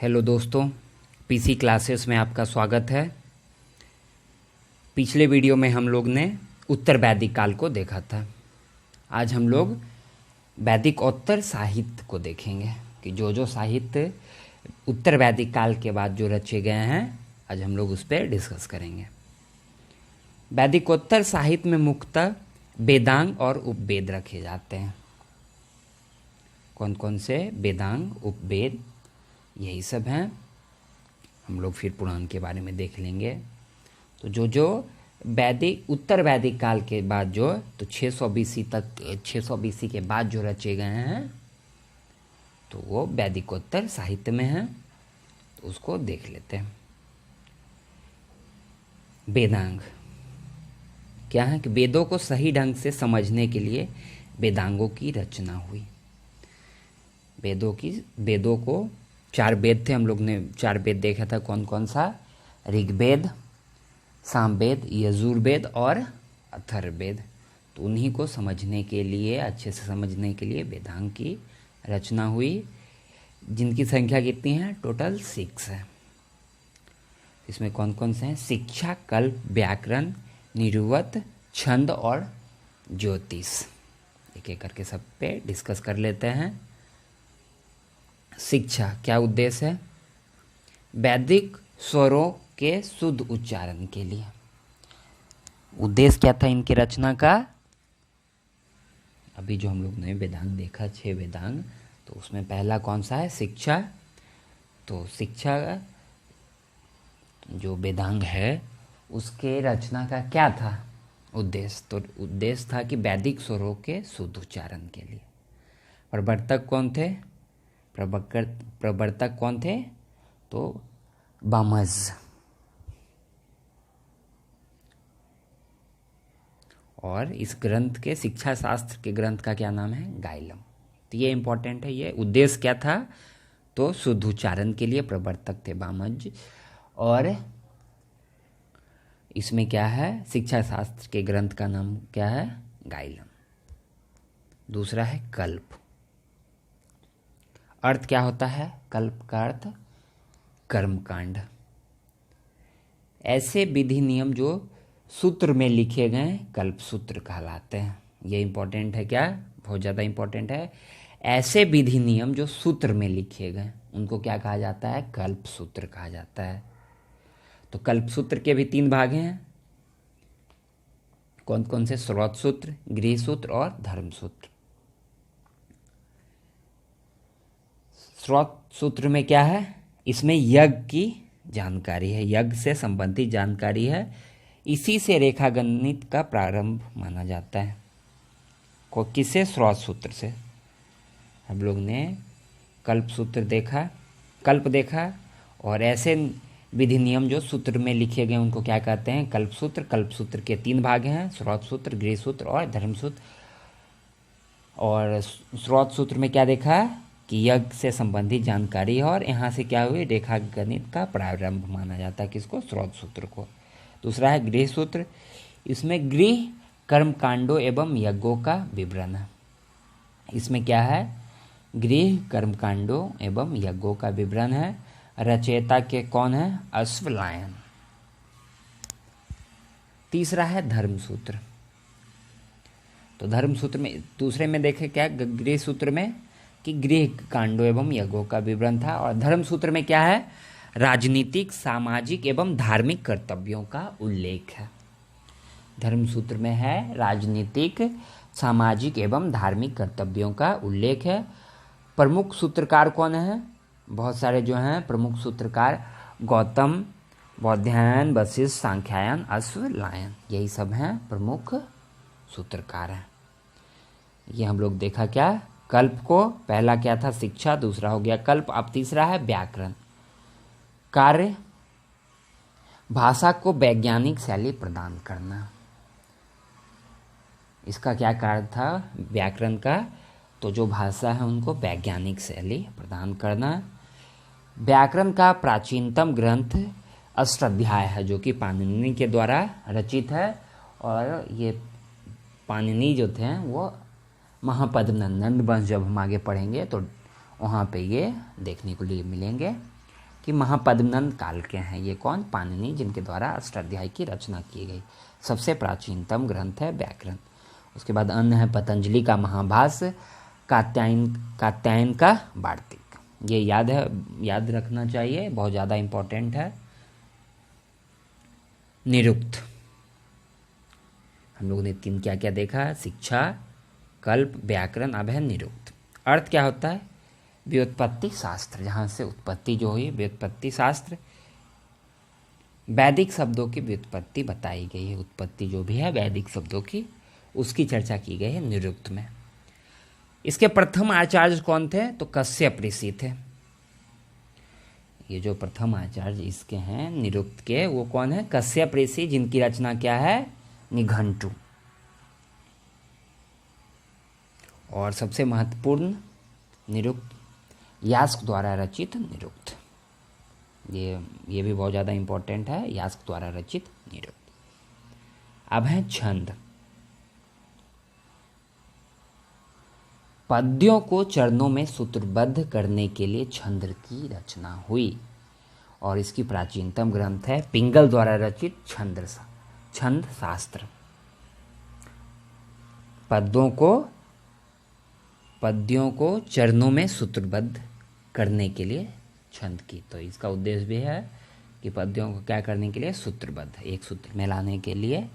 Hello दोस्तों, PC classes में आपका स्वागत है। पिछले वीडियो में हम लोग ने उत्तर वैदिक काल को देखा था। आज हम लोग वैदिकोत्तर साहित्य को देखेंगे कि जो साहित्य उत्तर वैदिक काल के बाद जो रचे गए हैं, आज हम लोग उस पर डिस्कस करेंगे। वैदिकोत्तर साहित्य में मुख्यतः वेदांग और उपवेद रखे जाते हैं। कौन कौन से? वेदांग, उपवेद, यही सब हैं। हम लोग फिर पुराण के बारे में देख लेंगे। तो जो वैदिक उत्तर वैदिक काल के बाद जो तो 600 BC तक 600 BC के बाद जो रचे गए हैं तो वो वैदिकोत्तर साहित्य में हैं। तो उसको देख लेते हैं। वेदांग क्या है कि वेदों को सही ढंग से समझने के लिए वेदांगों की रचना हुई। वेदों को 4 वेद थे। हम लोग ने 4 वेद देखा था। कौन कौन सा? ऋग्वेद, सामवेद, यजुर्वेद और अथर्ववेद। तो उन्हीं को समझने के लिए, अच्छे से समझने के लिए वेदांग की रचना हुई, जिनकी संख्या कितनी है? टोटल 6 है। इसमें कौन कौन से हैं? शिक्षा, कल्प, व्याकरण, निरुक्त, छंद और ज्योतिष। एक एक करके सब पे डिस्कस कर लेते हैं। शिक्षा क्या उद्देश्य है? वैदिक स्वरों के शुद्ध उच्चारण के लिए। उद्देश्य क्या था इनकी रचना का? अभी जो हम लोग ने वेदांग देखा, 6 वेदांग, तो उसमें पहला कौन सा है? शिक्षा। तो शिक्षा जो वेदांग है उसके रचना का क्या था उद्देश्य? तो उद्देश्य था कि वैदिक स्वरों के शुद्ध उच्चारण के लिए। प्रवर्तक कौन थे? प्रवर्तक कौन थे? तो बामज। और इस ग्रंथ के, शिक्षा शास्त्र के ग्रंथ का क्या नाम है? गाइलम। तो ये इंपॉर्टेंट है। ये उद्देश्य क्या था? तो शुद्ध उच्चारण के लिए प्रवर्तक थे बामज। और इसमें क्या है? शिक्षा शास्त्र के ग्रंथ का नाम क्या है? गाइलम। दूसरा है कल्प। अर्थ क्या होता है? कल्प का अर्थ कर्मकांड। ऐसे विधि नियम जो सूत्र में लिखे गए कल्प सूत्र कहलाते हैं। ये इंपॉर्टेंट है। क्या? बहुत ज़्यादा इंपॉर्टेंट है। ऐसे विधि नियम जो सूत्र में लिखे गए उनको क्या कहा जाता है? कल्प सूत्र कहा जाता है। तो कल्प सूत्र के भी 3 भाग हैं। कौन कौन से? स्रोत सूत्र, गृह सूत्र और धर्म सूत्र। स्रोत सूत्र में क्या है? इसमें यज्ञ की जानकारी है, यज्ञ से संबंधित जानकारी है। इसी से रेखा गणित का प्रारंभ माना जाता है। को किसे? स्रोत सूत्र से। हम लोग ने कल्प सूत्र देखा, कल्प देखा, और ऐसे विधि नियम जो सूत्र में लिखे गए उनको क्या कहते हैं? कल्प सूत्र। कल्प सूत्र के 3 भाग हैं, स्रोत सूत्र, गृह सूत्र और धर्म सूत्र। और स्रोत सूत्र में क्या देखा कि यज्ञ से संबंधित जानकारी है, और यहाँ से क्या हुई? रेखा गणित का प्रारंभ माना जाता है। किसको? स्रोत सूत्र को। दूसरा है गृह सूत्र। इसमें गृह कर्म कांडों एवं यज्ञों का विवरण है। इसमें क्या है? गृह कर्म कांडों एवं यज्ञों का विवरण है। रचयिता के कौन है? अश्वलायन। तीसरा है धर्म सूत्र। तो धर्म सूत्र में, दूसरे में देखे क्या? गृह सूत्र में कि गृह कांडों एवं यज्ञों का विवरण था, और धर्म सूत्र में क्या है? राजनीतिक, सामाजिक एवं धार्मिक कर्तव्यों का उल्लेख है। धर्म सूत्र में है राजनीतिक, सामाजिक एवं धार्मिक कर्तव्यों का उल्लेख है। प्रमुख सूत्रकार कौन है? बहुत सारे जो हैं प्रमुख सूत्रकार, गौतम, बौधायन, वशिष्ठ, सांख्यायन, अश्वलायन, यही सब हैं प्रमुख सूत्रकार हैं। ये हम लोग देखा क्या? कल्प को। पहला क्या था? शिक्षा। दूसरा हो गया कल्प। अब तीसरा है व्याकरण। कार्य भाषा को वैज्ञानिक शैली प्रदान करना। इसका क्या कार्य था व्याकरण का? तो जो भाषा है उनको वैज्ञानिक शैली प्रदान करना। व्याकरण का प्राचीनतम ग्रंथ अष्टाध्याय है, जो कि पाणिनि के द्वारा रचित है। और ये पाणिनि जो थे वो महापद्म नंदन वंश, जब हम आगे पढ़ेंगे तो वहाँ पे ये देखने को लिए मिलेंगे। कि महापद्मनंद काल के हैं। ये कौन? पाणिनि, जिनके द्वारा अष्टाध्यायी की रचना की गई। सबसे प्राचीनतम ग्रंथ है व्याकरण। उसके बाद अन्य है पतंजलि का महाभाष्य, कात्यायन का वार्तिक। ये याद रखना चाहिए, बहुत ज़्यादा इम्पोर्टेंट है। निरुक्त, हम लोगों ने 3 क्या क्या देखा? शिक्षा, कल्प, व्याकरण, अब है निरुक्त। अर्थ क्या होता है? व्युत्पत्ति शास्त्र, जहाँ से उत्पत्ति जो हुई, व्युत्पत्ति शास्त्र। वैदिक शब्दों की व्युत्पत्ति बताई गई है। उत्पत्ति जो भी है वैदिक शब्दों की, उसकी चर्चा की गई है निरुक्त में। इसके प्रथम आचार्य कौन थे? तो कश्यप ऋषि थे। ये जो प्रथम आचार्य इसके हैं निरुक्त के, वो कौन है? कश्यप ऋषि, जिनकी रचना क्या है? निघंटु। और सबसे महत्वपूर्ण निरुक्त, यास्क द्वारा रचित निरुक्त। ये भी बहुत ज़्यादा इम्पोर्टेंट है, यास्क द्वारा रचित निरुक्त। अब है छंद। पद्यों को चरणों में सूत्रबद्ध करने के लिए छंद की रचना हुई और इसकी प्राचीनतम ग्रंथ है पिंगल द्वारा रचित छंद शास्त्र। पद्यों को चरणों में सूत्रबद्ध करने के लिए छंद की, तो इसका उद्देश्य भी है कि पद्यों को क्या करने के लिए? सूत्रबद्ध, एक सूत्र में लाने के लिए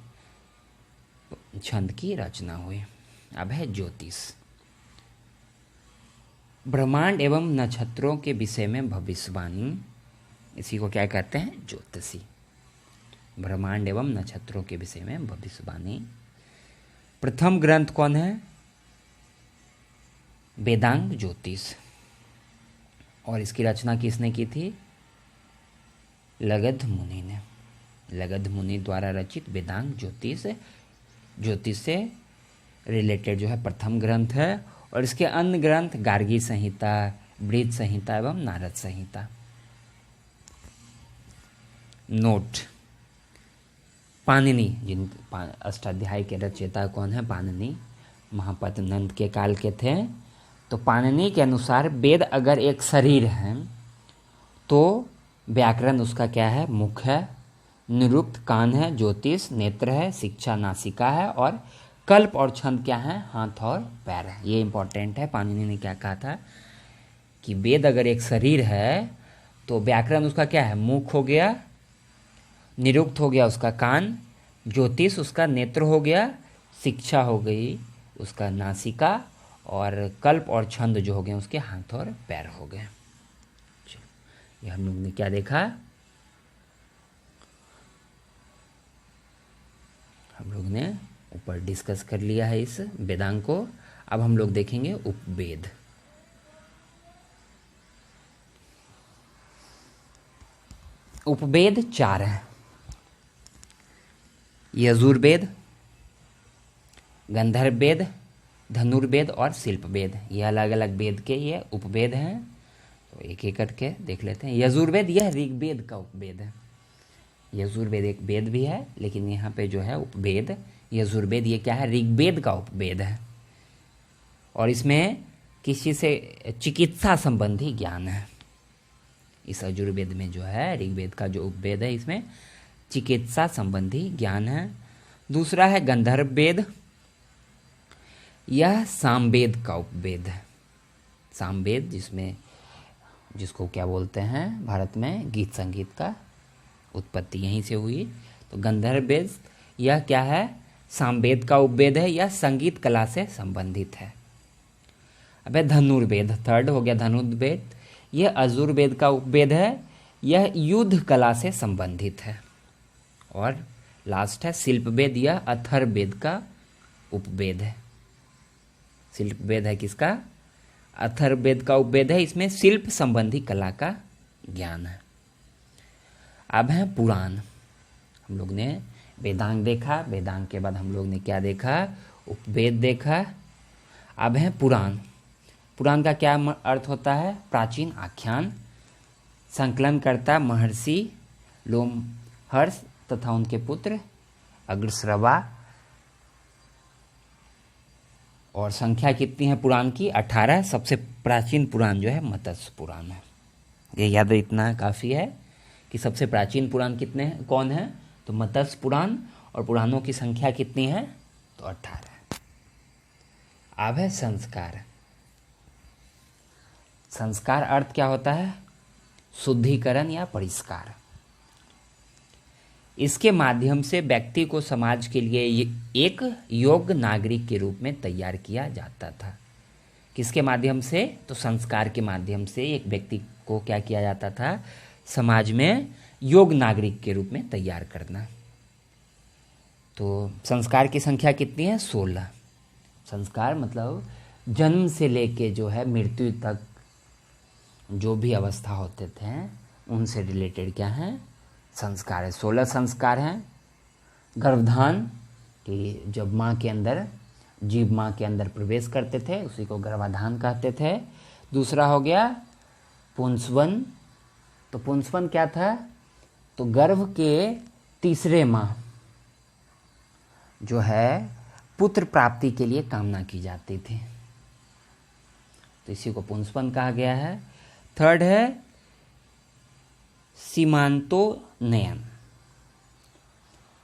छंद की रचना हुई। अब है ज्योतिष। ब्रह्मांड एवं नक्षत्रों के विषय में भविष्यवाणी, इसी को क्या कहते हैं? ज्योतिषी। ब्रह्मांड एवं नक्षत्रों के विषय में भविष्यवाणी। प्रथम ग्रंथ कौन है? वेदांग ज्योतिष। और इसकी रचना किसने की थी? लगध मुनि ने। लगध मुनि द्वारा रचित वेदांग ज्योतिष से रिलेटेड जो है प्रथम ग्रंथ है। और इसके अन्य ग्रंथ गार्गी संहिता, बृहद संहिता एवं नारद संहिता। नोट, पाणिनि, जिन अष्टाध्यायी के रचयिता कौन है? पाणिनि, महापद्मनंद के काल के थे। तो पाणिनि के अनुसार वेद अगर एक शरीर है तो व्याकरण उसका क्या है? मुख है, निरुक्त कान है, ज्योतिष नेत्र है, शिक्षा नासिका है, और कल्प और छंद क्या है? हाथ और पैर है। ये इंपॉर्टेंट है। पाणिनि ने क्या कहा था कि वेद अगर एक शरीर है तो व्याकरण उसका क्या है? मुख हो गया, निरुक्त हो गया उसका कान, ज्योतिष उसका नेत्र हो गया, शिक्षा हो गई उसका नासिका, और कल्प और छंद जो हो गए उसके हाथ और पैर हो गए। ये हम लोग ने क्या देखा? हम लोग ने ऊपर डिस्कस कर लिया है इस वेदांग को। अब हम लोग देखेंगे उपवेद। उपवेद 4 हैं। यजुर्वेद, गंधर्व वेद, धनुर्वेद और शिल्पवेद। ये अलग अलग वेद के ये उपवेद हैं। तो एक एक करके देख लेते हैं। यजुर्वेद यह ऋग्वेद का उपवेद है। यजुर्वेद एक वेद भी है, लेकिन यहाँ पे जो है उपवेद यजुर्वेद, ये क्या है? ऋग्वेद का उपवेद है। और इसमें किसी से चिकित्सा संबंधी ज्ञान है। इस यजुर्वेद में जो है ऋग्वेद का जो उपवेद है, इसमें चिकित्सा संबंधी ज्ञान है। दूसरा है गंधर्व वेद, यह सामवेद का उपवेद है। सामवेद जिसको क्या बोलते हैं भारत में गीत संगीत का उत्पत्ति यहीं से हुई। तो गंधर्व वेद यह क्या है? सामवेद का उपवेद है, यह संगीत कला से संबंधित है। अब है धनुर्वेद, थर्ड हो गया धनुर्वेद, यह अजुर्वेद का उपवेद है, यह युद्ध कला से संबंधित है। और लास्ट है शिल्पवेद, यह अथर्ववेद का उपवेद है। शिल्पवेद है किसका? अथर्ववेद का उपवेद है। इसमें शिल्प संबंधी कला का ज्ञान है। अब है पुराण। हम लोग ने वेदांग देखा, वेदांग के बाद हम लोग ने क्या देखा? उपवेद देखा। अब है पुराण। पुराण का क्या अर्थ होता है? प्राचीन आख्यान। संकलनकर्ता महर्षि लोमहर्ष तथा उनके पुत्र अग्रश्रवा। और संख्या कितनी है पुराण की? 18। सबसे प्राचीन पुराण जो है मत्स्य पुराण है। ये याद इतना काफ़ी है कि सबसे प्राचीन पुराण कितने कौन है, तो मत्स्य पुराण, और पुराणों की संख्या कितनी है, तो 18। अब है संस्कार। संस्कार अर्थ क्या होता है, शुद्धिकरण या परिष्कार। इसके माध्यम से व्यक्ति को समाज के लिए एक योग्य नागरिक के रूप में तैयार किया जाता था। किसके माध्यम से, तो संस्कार के माध्यम से एक व्यक्ति को क्या किया जाता था, समाज में योग्य नागरिक के रूप में तैयार करना। तो संस्कार की संख्या कितनी है, 16। संस्कार मतलब जन्म से लेके जो है मृत्यु तक जो भी अवस्था होते थे उनसे रिलेटेड क्या है, संस्कार है। 16 संस्कार हैं। गर्भधान, कि जब माँ के अंदर जीव माँ के अंदर प्रवेश करते थे उसी को गर्भाधान कहते थे। दूसरा हो गया पुंसवन। तो पुंसवन क्या था, तो गर्भ के तीसरे माह जो है पुत्र प्राप्ति के लिए कामना की जाती थी, तो इसी को पुंसवन कहा गया है। थर्ड है सीमांतो नयन।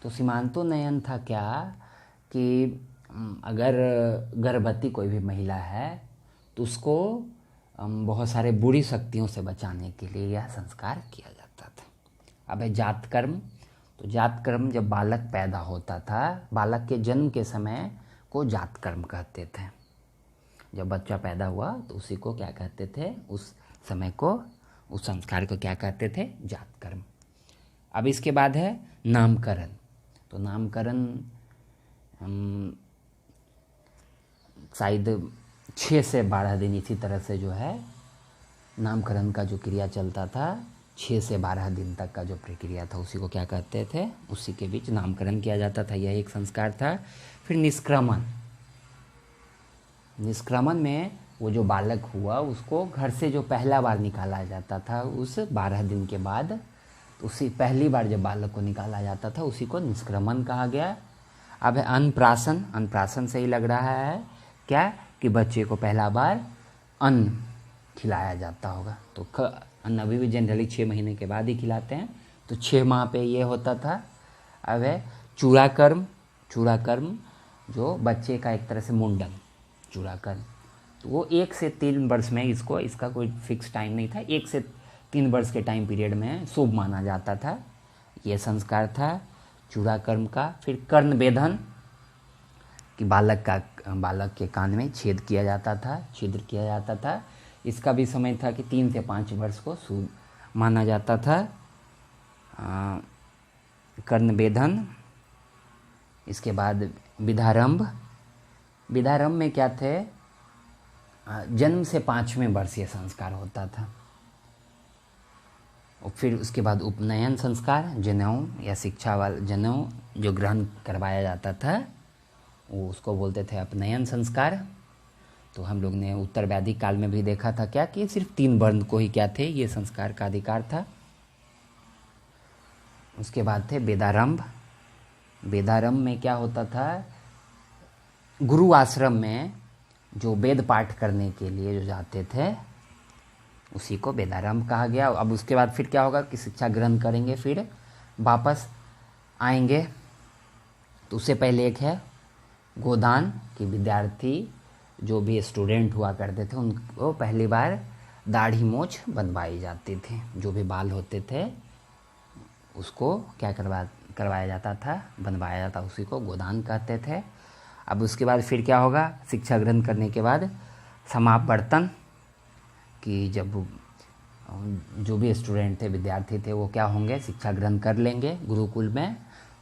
तो सीमांतो नयन था क्या, कि अगर गर्भवती कोई भी महिला है तो उसको बहुत सारे बुरी शक्तियों से बचाने के लिए यह संस्कार किया जाता था। अब है जात कर्म। तो जात कर्म जब बालक पैदा होता था, बालक के जन्म के समय को जात कर्म कहते थे। जब बच्चा पैदा हुआ तो उसी को क्या कहते थे, उस समय को, उस संस्कार को क्या कहते थे, जात कर्म। अब इसके बाद है नामकरण। तो नामकरण शायद 6 से 12 दिन इसी तरह से जो है नामकरण का जो क्रिया चलता था, 6 से 12 दिन तक का जो प्रक्रिया था उसी को क्या कहते थे, उसी के बीच नामकरण किया जाता था। यह एक संस्कार था। फिर निष्क्रमण। निष्क्रमण में वो जो बालक हुआ उसको घर से जो पहला बार निकाला जाता था उस 12 दिन के बाद, तो उसी पहली बार जब बालक को निकाला जाता था उसी को निष्क्रमण कहा गया। अब है अन्नप्राशन। अन्नप्राशन से ही लग रहा है क्या, कि बच्चे को पहला बार अन्न खिलाया जाता होगा। तो अन्न अभी भी जनरली 6 महीने के बाद ही खिलाते हैं, तो 6 माह पे ये होता था। अब है चूड़ाकर्म। चूड़ाकर्म जो बच्चे का एक तरह से मुंडन, चूड़ाकर्म। तो वो 1 से 3 वर्ष में इसका कोई फिक्स टाइम नहीं था, 1 से 3 वर्ष के टाइम पीरियड में शुभ माना जाता था। ये संस्कार था चूड़ाकर्म का। फिर कर्णवेधन, कि बालक के कान में छेद किया जाता था, छिद्र किया जाता था। इसका भी समय था कि 3 से 5 वर्ष को शुभ माना जाता था। कर्णवेधन। इसके बाद विधारंभ। विधारंभ में क्या थे, जन्म से 5वें वर्ष ये संस्कार होता था। और फिर उसके बाद उपनयन संस्कार, जनेऊ या शिक्षा वाला जनेऊ जो ग्रहण करवाया जाता था वो उसको बोलते थे उपनयन संस्कार। तो हम लोग ने उत्तर वैदिक काल में भी देखा था क्या, कि सिर्फ 3 वर्ण को ही क्या थे, ये संस्कार का अधिकार था। उसके बाद थे वेदारंभ। वेदारंभ में क्या होता था, गुरु आश्रम में जो वेद पाठ करने के लिए जो जाते थे उसी को वेदारंभ कहा गया। अब उसके बाद फिर क्या होगा कि शिक्षा ग्रहण करेंगे, फिर वापस आएंगे। तो उससे पहले एक है गोदान, कि विद्यार्थी जो भी स्टूडेंट हुआ करते थे उनको पहली बार दाढ़ी मूछ बनवाई जाती थी। जो भी बाल होते थे उसको क्या करवाया जाता था, बनवाया जाता, उसी को गोदान कहते थे। अब उसके बाद फिर क्या होगा, शिक्षा ग्रहण करने के बाद समावर्तन, कि जब जो भी स्टूडेंट थे, विद्यार्थी थे, वो क्या होंगे, शिक्षा ग्रहण कर लेंगे गुरुकुल में,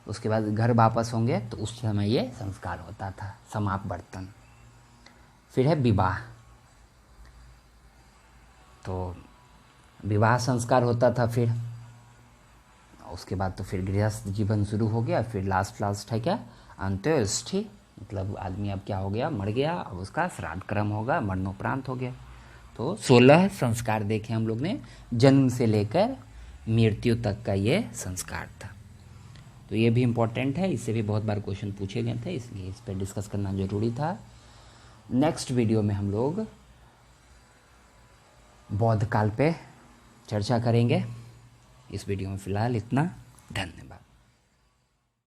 उसके बाद घर वापस होंगे, तो उस समय ये संस्कार होता था, समावर्तन। फिर है विवाह। तो विवाह संस्कार होता था। फिर उसके बाद तो फिर गृहस्थ जीवन शुरू हो गया। फिर लास्ट है क्या, अंत्येष्टि, मतलब आदमी अब क्या हो गया, मर गया, अब उसका श्राद्ध कर्म होगा, मरणोपरांत हो गया। तो 16 संस्कार देखे हम लोग ने, जन्म से लेकर मृत्यु तक का ये संस्कार था। तो ये भी इम्पोर्टेंट है, इससे भी बहुत बार क्वेश्चन पूछे गए थे, इसलिए इस पर डिस्कस करना जरूरी था। नेक्स्ट वीडियो में हम लोग बौद्ध काल पे चर्चा करेंगे। इस वीडियो में फ़िलहाल इतना। धन्यवाद।